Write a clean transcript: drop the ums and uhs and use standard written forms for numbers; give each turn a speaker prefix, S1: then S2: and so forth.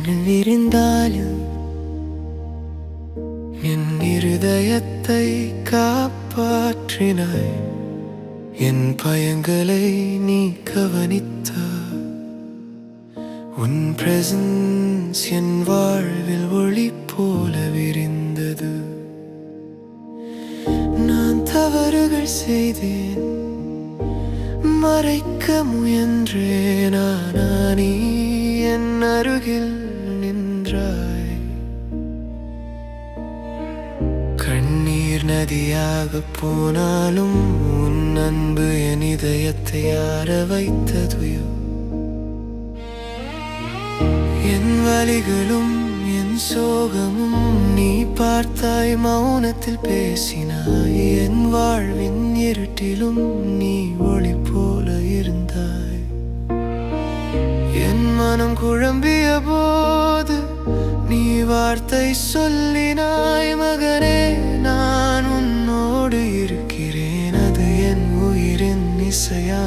S1: கண்கள் விரிந்தாலும் என் இருதயத்தை காப்பாற்றினாய். என் பயங்களை நீ கவனித்தாய். உன் பிரசன்ஸ் என் வாழ்வில் ஒளி போல விரிந்தது. நான் தவறுகள் செய்தேன், மறைக்க முயன்றேன். ஆனால் நீ என் அருகில் நின்றாய். கண்ணீர் நதியாக போனாலும் உன் அன்பு என் இதயத்தை ஆற வைத்ததுயோ. என் வலிகளும் என் சோகமும் நீ பார்த்தாய், மௌனத்தில் பேசினாய். என் வாழ்வின் இருட்டிலும் நீ ஒளி போல இருந்தாய். என் மனம் குழம்பிய போது நீ வார்த்தை சொல்லினாய். மகனே, நான் உன்னோடு இருக்கிறேன். அது என் உயிரின் இசையா.